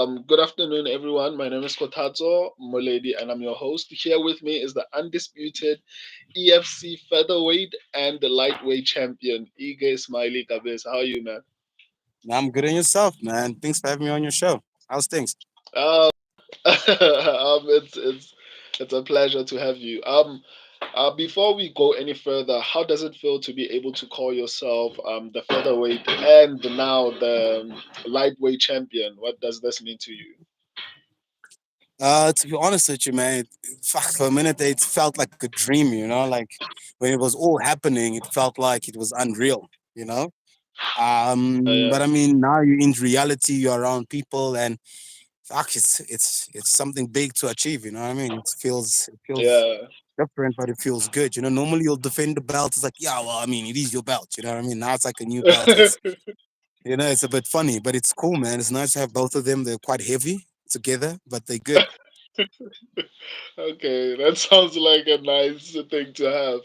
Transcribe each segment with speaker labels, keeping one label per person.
Speaker 1: Good afternoon, everyone. My name is Kotatso Moledi, and I'm your host. Here with me is the undisputed EFC featherweight and the lightweight champion, Smiley Kabesa. How are you, man?
Speaker 2: I'm good in yourself, man. Thanks for having me on your show. How's things?
Speaker 1: Uh, it's a pleasure to have you. Before we go any further, how does it feel to be able to call yourself the featherweight and now the lightweight champion? What does this mean to you?
Speaker 2: To be honest with you, man, fuck, for a minute there, it felt like a dream, like when it was all happening, it felt like it was unreal, you know.
Speaker 1: Yeah,
Speaker 2: But I mean, now you're in reality, you're around people, and fuck, it's something big to achieve. You know what I mean? It feels
Speaker 1: yeah.
Speaker 2: different, but it feels good. Normally you'll defend the belt. It's like, yeah, well, I mean, it is your belt. You know what I mean? Now it's like a new belt. It's a bit funny, but it's cool, man. It's nice to have both of them. They're quite heavy together, but they're good.
Speaker 1: Okay, that sounds like a nice thing to have.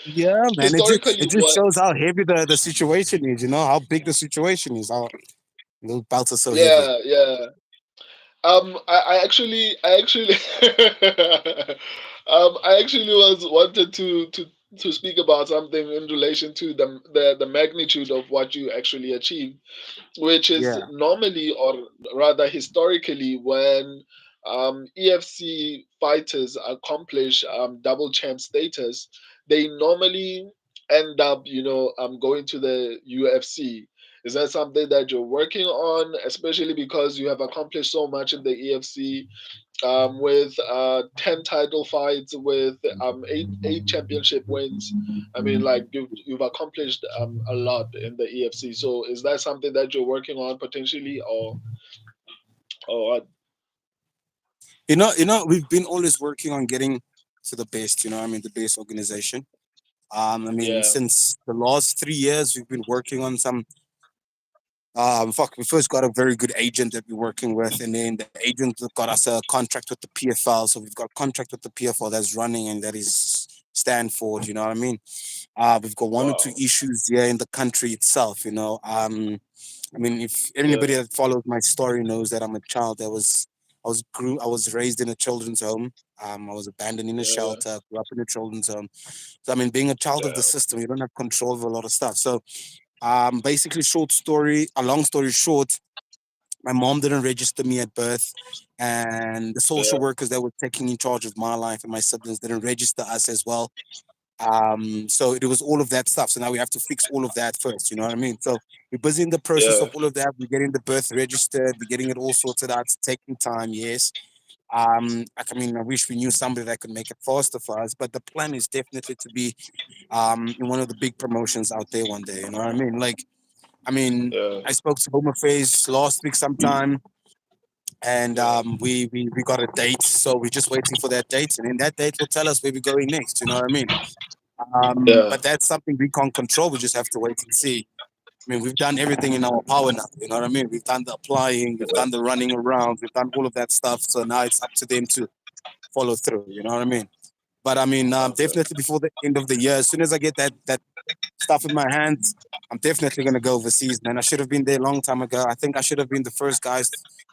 Speaker 2: Yeah, man. It
Speaker 1: Historically,
Speaker 2: just
Speaker 1: what?
Speaker 2: shows how heavy the situation is. How big the situation is. How those belts are so heavy.
Speaker 1: Yeah, yeah. I actually, I actually was wanted to speak about something in relation to the magnitude of what you actually achieved, which is
Speaker 2: Yeah,
Speaker 1: normally, or rather historically, when EFC fighters accomplish double champ status, they normally end up, going to the UFC. Is that something that you're working on, especially because you have accomplished so much in the EFC, with 10 title fights, with eight championship wins? I mean, like you've accomplished a lot in the EFC. So is that something that you're working on potentially, or what?
Speaker 2: we've been always working on getting to the best. I mean, the best organization. I mean,
Speaker 1: Yeah,
Speaker 2: since the last 3 years, we've been working on some. We first got a very good agent that we're working with, and then the agent got us a contract with the PFL. So we've got a contract with the PFL that's running, and that is Stanford. You know what I mean? We've got one or two
Speaker 1: wow,
Speaker 2: issues here in the country itself. I mean, if anybody
Speaker 1: yeah,
Speaker 2: that follows my story knows that I'm a child I was raised in a children's home. I was abandoned in a
Speaker 1: yeah,
Speaker 2: shelter, grew up in a children's home. So I mean, being a child of the
Speaker 1: yeah,
Speaker 2: system, you don't have control of a lot of stuff. So basically, a long story short, my mom didn't register me at birth, and the social
Speaker 1: yeah,
Speaker 2: workers that were taking in charge of my life and my siblings didn't register us as well. So it was all of that stuff. So now we have to fix all of that first. You know what I mean? So we're busy in the process
Speaker 1: yeah,
Speaker 2: of all of that. We're getting the birth registered. We're getting it all sorted out. It's taking time, yes. I mean, I wish we knew somebody that could make it faster for us. But the plan is definitely to be in one of the big promotions out there one day. You know what I mean? Like, I mean,
Speaker 1: yeah,
Speaker 2: I spoke to Home Affairs last week sometime, and
Speaker 1: yeah,
Speaker 2: we got a date. So we're just waiting for that date, and then that date will tell us where we're going next. You know what I mean?
Speaker 1: yeah,
Speaker 2: But that's something we can't control. We just have to wait and see. I mean, we've done everything in our power now. You know what I mean? We've done the applying, we've
Speaker 1: yeah.
Speaker 2: done the running around, we've done all of that stuff. So now it's up to them to follow through. You know what I mean? But I mean,
Speaker 1: Okay,
Speaker 2: definitely before the end of the year, as soon as I get that stuff in my hands, I'm definitely gonna go overseas, man. I should have been there a long time ago. I think I should have been the first guys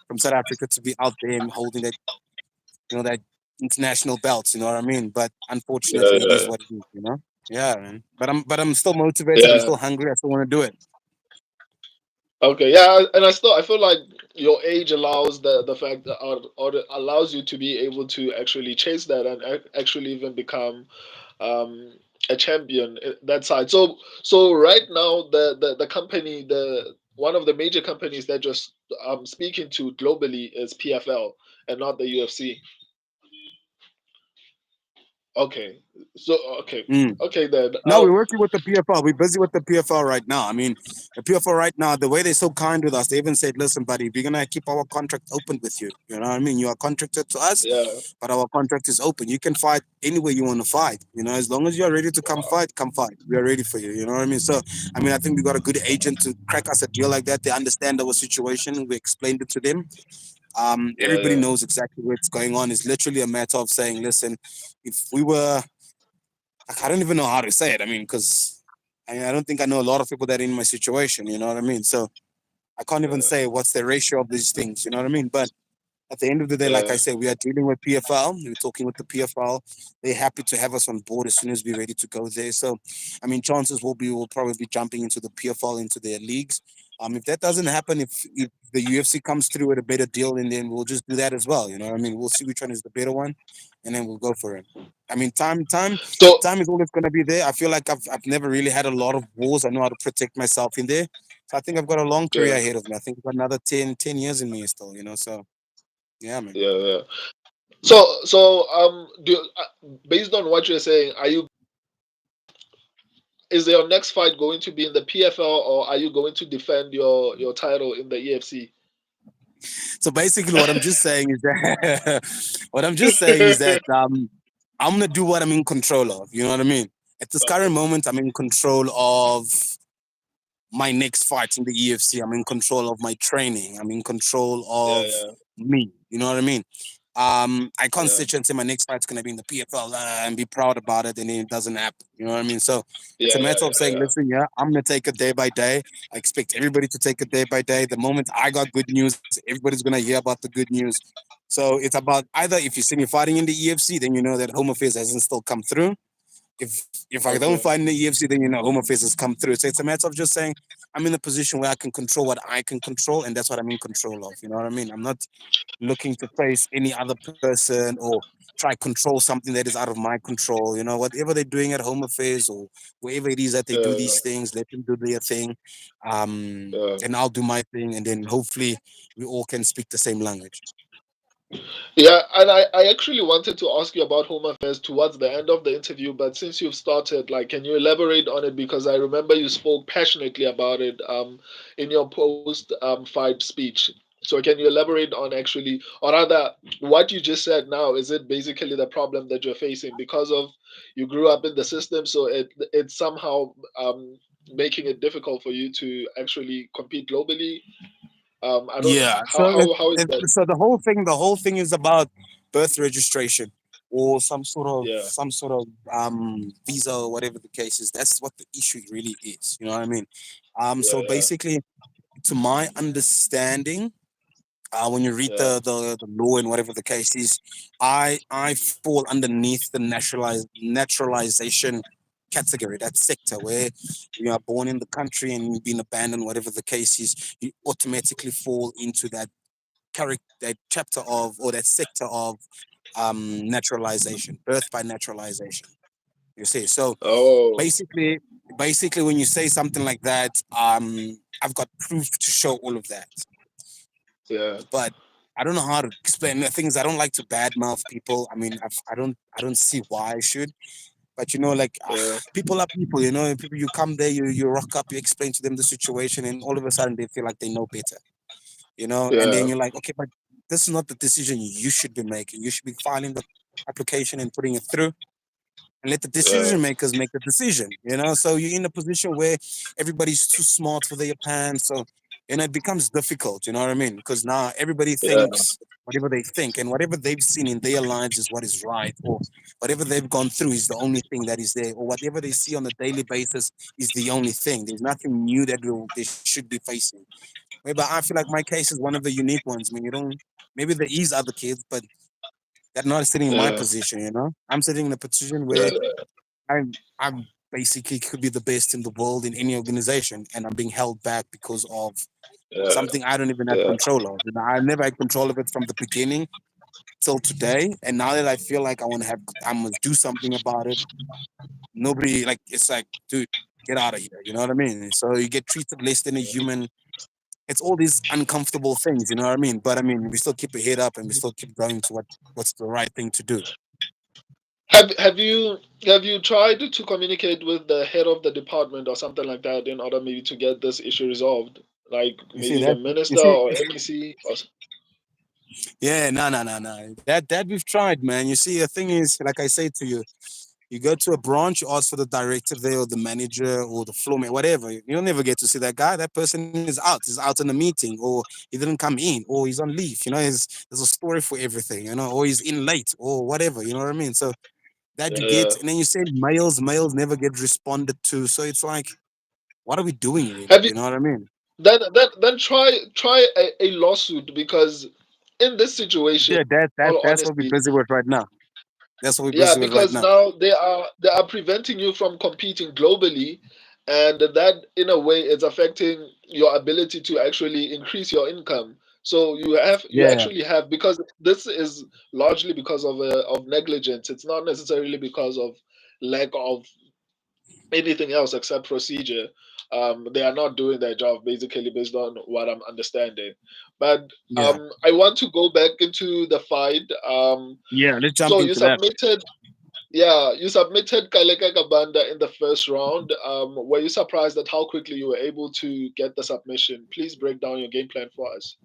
Speaker 2: from South Africa to be out there and holding that international belts. You know what I mean? But
Speaker 1: yeah,
Speaker 2: unfortunately, it is
Speaker 1: yeah,
Speaker 2: what it is. Yeah, man. But I'm still motivated. I'm
Speaker 1: yeah.
Speaker 2: still hungry. I still want to do it.
Speaker 1: Okay, yeah, and I feel like your age allows the fact that, or it allows you to be able to actually chase that and actually even become um a champion that side. So right now the company, the one of the major companies that just speaking to globally is PFL and not the UFC. Okay, so okay,
Speaker 2: Mm.
Speaker 1: okay then.
Speaker 2: No, we're working with the PFL. We're busy with the PFL right now. I mean, the PFL right now, the way they're so kind with us, they even said, listen, buddy, we're going to keep our contract open with you. You know what I mean? You are contracted to us,
Speaker 1: Yeah,
Speaker 2: but our contract is open. You can fight anywhere you want to fight. As long as you're ready to come
Speaker 1: wow,
Speaker 2: fight, come fight. We are ready for you. You know what I mean? So, I mean, I think we got a good agent to crack us a deal like that. They understand our situation. We explained it to them.
Speaker 1: yeah,
Speaker 2: Everybody
Speaker 1: yeah,
Speaker 2: knows exactly what's going on. It's literally a matter of saying, listen, if we were I don't even know how to say it. I mean, because I don't think I know a lot of people that are in my situation. You know what I mean? So I can't even
Speaker 1: yeah,
Speaker 2: say what's the ratio of these things. You know what I mean? But at the end of the day, like
Speaker 1: yeah.
Speaker 2: I said, we are dealing with PFL. We're talking with the PFL. They're happy to have us on board as soon as we're ready to go there. So, I mean, chances will be we'll probably be jumping into the PFL, into their leagues. If that doesn't happen, if the UFC comes through with a better deal, then we'll just do that as well. You know what I mean? We'll see which one is the better one, and then we'll go for it. I mean,
Speaker 1: So
Speaker 2: time is always going to be there. I feel like I've never really had a lot of wars. I know how to protect myself in there. So I think I've got a long career
Speaker 1: yeah,
Speaker 2: ahead of me. I think I've got another 10 years in me still, you know. So yeah, man.
Speaker 1: yeah, yeah. So do based on what you're saying, are you is your next fight going to be in the PFL, or are you going to defend your title in the EFC?
Speaker 2: So basically, what I'm just saying is that what I'm just saying is that I'm gonna do what I'm in control of. You know what I mean? At this current moment, I'm in control of my next fight in the EFC. I'm in control of my training. I'm in control
Speaker 1: Yeah,
Speaker 2: of
Speaker 1: yeah,
Speaker 2: me. You know what I mean? I can't
Speaker 1: yeah,
Speaker 2: sit here and say my next fight's gonna be in the PFL and be proud about it, and then it doesn't happen. You know what I mean? So it's
Speaker 1: yeah,
Speaker 2: a
Speaker 1: yeah,
Speaker 2: matter of
Speaker 1: yeah,
Speaker 2: saying,
Speaker 1: yeah.
Speaker 2: listen, yeah, I'm gonna take it day by day. I expect everybody to take it day by day. The moment I got good news, everybody's gonna hear about the good news. So it's about either if you see me fighting in the EFC, then you know that Home Affairs hasn't still come through. If I don't
Speaker 1: Okay.
Speaker 2: fight in the EFC, then you know Home Affairs has come through. So it's a matter of just saying I'm in a position where I can control what I can control, and that's what I'm in control of. You know what I mean? I'm not looking to face any other person or try control something that is out of my control. You know, whatever they're doing at Home Affairs or wherever it is that they do
Speaker 1: Yeah,
Speaker 2: these things, let them do their thing,
Speaker 1: yeah.
Speaker 2: and I'll do my thing, and then hopefully we all can speak the same language.
Speaker 1: Yeah, and I actually wanted to ask you about Home Affairs towards the end of the interview, but since you've started, like, can you elaborate on it? Because I remember you spoke passionately about it in your post fight speech. So can you elaborate on actually, or rather, what you just said now? Is it basically the problem that you're facing because of you grew up in the system, so it's somehow making it difficult for you to actually compete globally? I don't.
Speaker 2: Yeah.
Speaker 1: How is that?
Speaker 2: So the whole thing is about birth registration or
Speaker 1: Yeah,
Speaker 2: some sort of visa or whatever the case is. That's what the issue really is. You know what I mean? So
Speaker 1: yeah,
Speaker 2: basically, to my understanding, when you read
Speaker 1: yeah,
Speaker 2: the law and whatever the case is, I fall underneath the naturalization category, that sector where you are born in the country and you've been abandoned, whatever the case is, you automatically fall into that chapter of or that sector of naturalization, birth by naturalization. You see, so
Speaker 1: Oh,
Speaker 2: basically, when you say something like that, I've got proof to show all of that,
Speaker 1: yeah,
Speaker 2: but I don't know how to explain. The thing is, I don't like to badmouth people. I mean, I don't see why I should. But you know, like
Speaker 1: yeah,
Speaker 2: people are people. You know, people. You come there, you rock up, you explain to them the situation, and all of a sudden they feel like they know better. You know, and then
Speaker 1: yeah,
Speaker 2: you're like, okay, but this is not the decision you should be making. You should be filing the application and putting it through and let the
Speaker 1: yeah,
Speaker 2: decision makers make the decision. You know, so you're in a position where everybody's too smart for their pants. So it becomes difficult. You know what I mean? Because now everybody
Speaker 1: yeah,
Speaker 2: thinks whatever they think, and whatever they've seen in their lives is what is right, or whatever they've gone through is the only thing that is there, or whatever they see on a daily basis is the only thing. There's nothing new that they should be facing. Maybe I feel like my case is one of the unique ones. I mean, you don't. Maybe there is other kids, but they're not sitting in my
Speaker 1: yeah,
Speaker 2: position. You know, I'm sitting in a position where
Speaker 1: yeah,
Speaker 2: I'm basically could be the best in the world in any organization, and I'm being held back because of
Speaker 1: yeah,
Speaker 2: something I don't even have
Speaker 1: yeah,
Speaker 2: control of. And I never had control of it from the beginning till today. And now that I feel like I must do something about it. Nobody like it's like, dude, get out of here. You know what I mean? So you get treated less than a human. It's all these uncomfortable things. You know what I mean? But I mean, we still keep a head up and we still keep going to what's the right thing to do.
Speaker 1: Have you tried to communicate with the head of the department or something like that in order maybe to get this issue resolved? Like
Speaker 2: You see
Speaker 1: maybe the
Speaker 2: that? You
Speaker 1: minister
Speaker 2: see,
Speaker 1: or MEC or
Speaker 2: yeah, no, no, no, no. That we've tried, man. You see, the thing is, like I say to you, you go to a branch, you ask for the director there or the manager or the floor man, whatever. You'll never get to see that guy. That person is out. He's out in a meeting, or he didn't come in, or he's on leave. You know, there's a story for everything. You know, or he's in late, or whatever. You know what I mean? So that you
Speaker 1: yeah.
Speaker 2: get, and then you send mails. Mails never get responded to. So it's like, what are we doing, really?
Speaker 1: Have you
Speaker 2: You know what I mean?
Speaker 1: then try a lawsuit, because in this situation,
Speaker 2: Yeah,
Speaker 1: all
Speaker 2: that's what we're
Speaker 1: honesty,
Speaker 2: busy with right now. That's what we're
Speaker 1: yeah,
Speaker 2: busy with right
Speaker 1: because
Speaker 2: now.
Speaker 1: now they are preventing you from competing globally, and that in a way is affecting your ability to actually increase your income. So you
Speaker 2: Yeah,
Speaker 1: actually have, because this is largely because of negligence. It's not necessarily because of lack of anything else except procedure. They are not doing their job, basically, based on what I'm understanding. But
Speaker 2: yeah,
Speaker 1: I want to go back into the fight.
Speaker 2: yeah. Let's jump
Speaker 1: So you
Speaker 2: into that.
Speaker 1: submitted, yeah, you submitted Kaleka Kabanda in the first round. Were you surprised at how quickly you were able to get the submission? Please break down your game plan for us.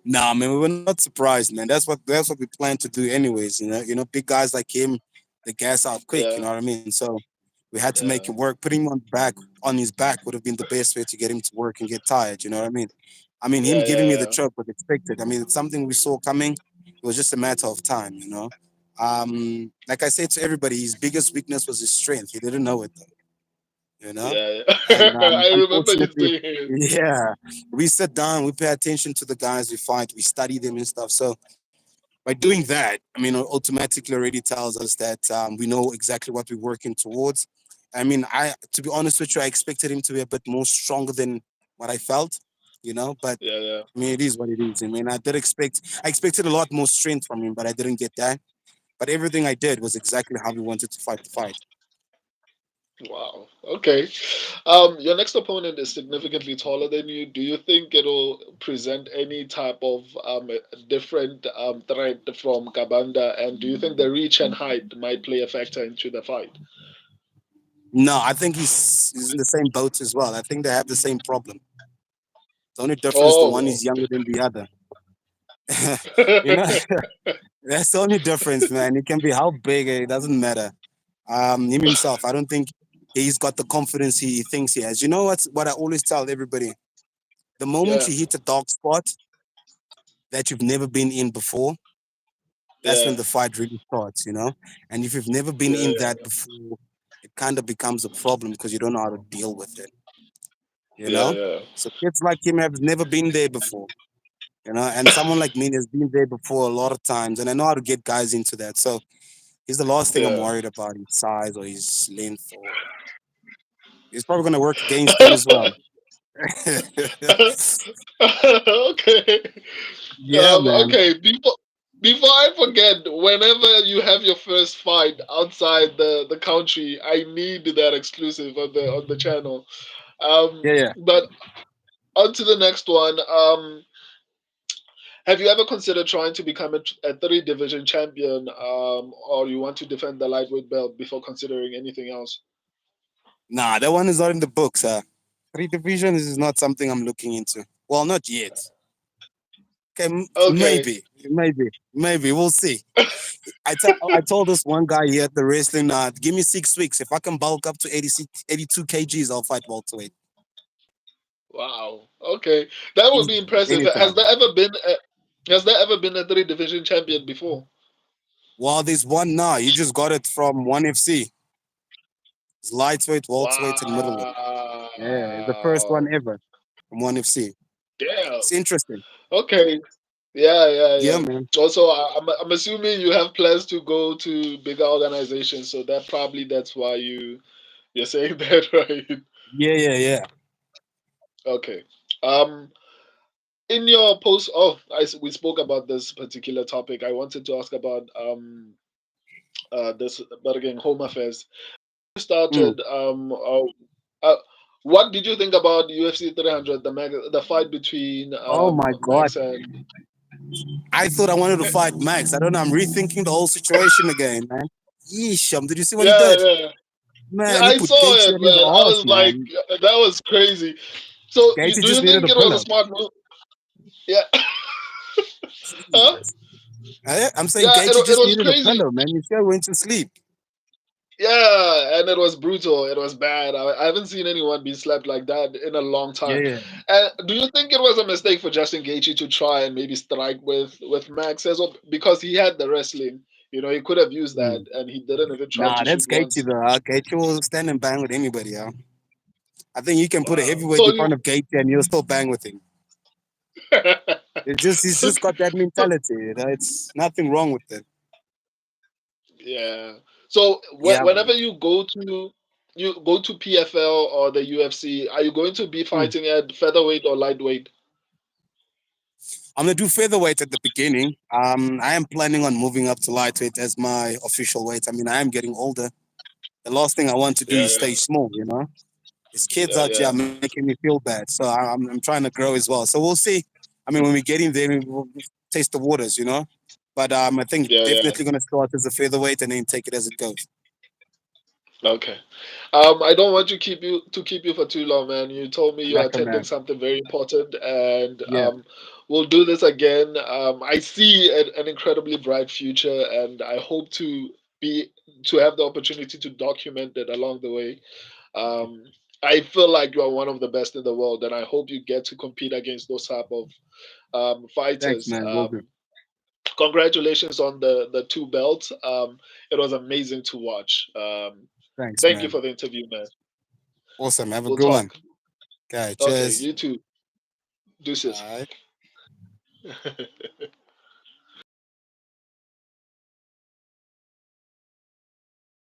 Speaker 2: Nah, man, we were not surprised, man. That's what we plan to do, anyways. Big guys like him, they gas out quick. You
Speaker 1: Yeah,
Speaker 2: know what I mean? So we had to make
Speaker 1: yeah,
Speaker 2: him work. Putting him on his back would have been the best way to get him to work and get tired. You know what I mean? I mean, him
Speaker 1: yeah,
Speaker 2: giving me the
Speaker 1: yeah,
Speaker 2: choke was expected. I mean, it's something we saw coming. It was just a matter of time. Like I said to everybody, his biggest weakness was his strength. He didn't know it though.
Speaker 1: yeah,
Speaker 2: And
Speaker 1: yeah. I remember you
Speaker 2: unfortunately,
Speaker 1: saying it.
Speaker 2: yeah, we sit down, we pay attention to the guys we fight, we study them and stuff. So by doing that, I mean, automatically already tells us that we know exactly what we're working towards. I mean, to be honest with you, I expected him to be a bit more stronger than what I felt, but
Speaker 1: Yeah, yeah.
Speaker 2: I mean, it is what it is. I mean, I expected a lot more strength from him, but I didn't get that. But everything I did was exactly how we wanted to fight the fight.
Speaker 1: Wow. Okay. Your next opponent is significantly taller than you. Do you think it'll present any type of different threat from Kabanda? And do you think the reach and height might play a factor into the fight?
Speaker 2: No, I think he's in the same boat as well. I think they have the same problem. The only difference, the one
Speaker 1: Oh,
Speaker 2: is younger than the other. you know, that's the only difference, man. It can be how big, it doesn't matter. Him himself, I don't think he's got the confidence he thinks he has. You know what I always tell everybody? The moment
Speaker 1: yeah,
Speaker 2: you hit a dark spot that you've never been in before, that's when
Speaker 1: yeah,
Speaker 2: the fight really starts. And if you've never been
Speaker 1: yeah,
Speaker 2: in that
Speaker 1: yeah,
Speaker 2: before, it kind of becomes a problem because you don't know how to deal with it. You
Speaker 1: yeah,
Speaker 2: know,
Speaker 1: yeah,
Speaker 2: so kids like him have never been there before. And someone like me has been there before a lot of times, and I know how to get guys into that. So he's the last thing I'm
Speaker 1: yeah.
Speaker 2: worried about, his size or his length, or he's probably going to work against him as well.
Speaker 1: Okay.
Speaker 2: Yeah, man.
Speaker 1: Okay. Before I forget, whenever you have your first fight outside the country, I need that exclusive on the channel.
Speaker 2: Yeah, yeah.
Speaker 1: But on to the next one. Have you ever considered trying to become a three division champion, or you want to defend the lightweight belt before considering anything else?
Speaker 2: Nah, that one is not in the books. Three divisions is not something I'm looking into. Well, not yet. Okay,
Speaker 1: Okay.
Speaker 2: maybe. We'll see. I told this one guy here at the wrestling, give me 6 weeks. If I can bulk up to 86, 82 kgs, I'll fight welterweight.
Speaker 1: Wow. Okay. That would be
Speaker 2: Easy,
Speaker 1: impressive.
Speaker 2: anytime.
Speaker 1: Has there ever been a three division champion before?
Speaker 2: Well, there's one now. You just got it from one FC. It's lightweight, welterweight, and middleweight. Yeah, it's the first one
Speaker 1: Wow.
Speaker 2: ever from one FC.
Speaker 1: Damn.
Speaker 2: It's interesting.
Speaker 1: Okay. Yeah, yeah,
Speaker 2: Yeah,
Speaker 1: yeah.
Speaker 2: man.
Speaker 1: Also, I'm assuming you have plans to go to bigger organizations, so that's why you're saying that, right?
Speaker 2: Yeah, yeah, yeah.
Speaker 1: Okay. Um, in your post, oh, we spoke about this particular topic. I wanted to ask about this Bergen Home Affairs. You
Speaker 2: Mm.
Speaker 1: started uh, what did you think about UFC 300, the fight between
Speaker 2: Oh my God.
Speaker 1: Max and
Speaker 2: I thought I wanted to fight Max. I don't know. I'm rethinking the whole situation again, man. Yeesh, did you see what he
Speaker 1: yeah,
Speaker 2: did?
Speaker 1: yeah. Yeah,
Speaker 2: Man, he
Speaker 1: I
Speaker 2: put
Speaker 1: saw
Speaker 2: Gaethje
Speaker 1: it,
Speaker 2: on his
Speaker 1: man. I
Speaker 2: ass,
Speaker 1: was like,
Speaker 2: man.
Speaker 1: that was crazy. So,
Speaker 2: Gaethje
Speaker 1: do you
Speaker 2: just needed
Speaker 1: think
Speaker 2: a
Speaker 1: it was a
Speaker 2: pillow.
Speaker 1: smart move? Yeah, huh?
Speaker 2: Jesus. I'm saying
Speaker 1: Yeah,
Speaker 2: Gaethje
Speaker 1: it
Speaker 2: just
Speaker 1: was
Speaker 2: needed a
Speaker 1: crazy.
Speaker 2: pillow, man. He still went to sleep.
Speaker 1: Yeah, and it was brutal. It was bad. I haven't seen anyone be slapped like that in a long
Speaker 2: Yeah,
Speaker 1: time.
Speaker 2: yeah.
Speaker 1: And do you think it was a mistake for Justin Gaethje to try and maybe strike with Max as well? Because he had the wrestling, he could have used that,
Speaker 2: Mm.
Speaker 1: and he didn't even try
Speaker 2: Nah,
Speaker 1: to
Speaker 2: that's
Speaker 1: shoot
Speaker 2: Gaethje
Speaker 1: once.
Speaker 2: though. Gaethje will stand and bang with anybody, yeah. I think you can put a
Speaker 1: Wow.
Speaker 2: heavyweight
Speaker 1: So
Speaker 2: in
Speaker 1: you
Speaker 2: front of Gaethje and you'll still bang with him. He's
Speaker 1: so,
Speaker 2: just got that
Speaker 1: so
Speaker 2: mentality. You know, it's nothing wrong with it.
Speaker 1: yeah. So
Speaker 2: Yeah, man.
Speaker 1: whenever you go to PFL or the UFC, are you going to be
Speaker 2: Mm.
Speaker 1: fighting at featherweight or lightweight?
Speaker 2: I'm gonna do featherweight at the beginning. I am planning on moving up to lightweight as my official weight. I mean, I am getting older. The last thing I want to do
Speaker 1: Yeah,
Speaker 2: is stay small. You know, these kids
Speaker 1: yeah,
Speaker 2: out here
Speaker 1: yeah,
Speaker 2: are making me feel bad. So I'm trying to grow as well. So we'll see. I mean, when we get in there, we'll taste the waters. You know, but I think
Speaker 1: yeah, yeah.
Speaker 2: definitely gonna start as a featherweight and then take it as it goes.
Speaker 1: Okay. I don't want to keep you for too long, man. You told me you're
Speaker 2: Like a
Speaker 1: attending
Speaker 2: man.
Speaker 1: something very important, and
Speaker 2: Yeah.
Speaker 1: we'll do this again. I see an incredibly bright future, and I hope be to have the opportunity to document it along the way. Um, I feel like you are one of the best in the world, and I hope you get to compete against those type of
Speaker 2: Thanks,
Speaker 1: fighters.
Speaker 2: man. Will do.
Speaker 1: Congratulations on the two belts. It was amazing to watch.
Speaker 2: Thanks,
Speaker 1: Thank you
Speaker 2: man.
Speaker 1: for the interview, man.
Speaker 2: Awesome. Have a
Speaker 1: We'll
Speaker 2: good one.
Speaker 1: talk.
Speaker 2: Okay.
Speaker 1: Okay,
Speaker 2: Cheers.
Speaker 1: you too. Deuces.
Speaker 2: Bye.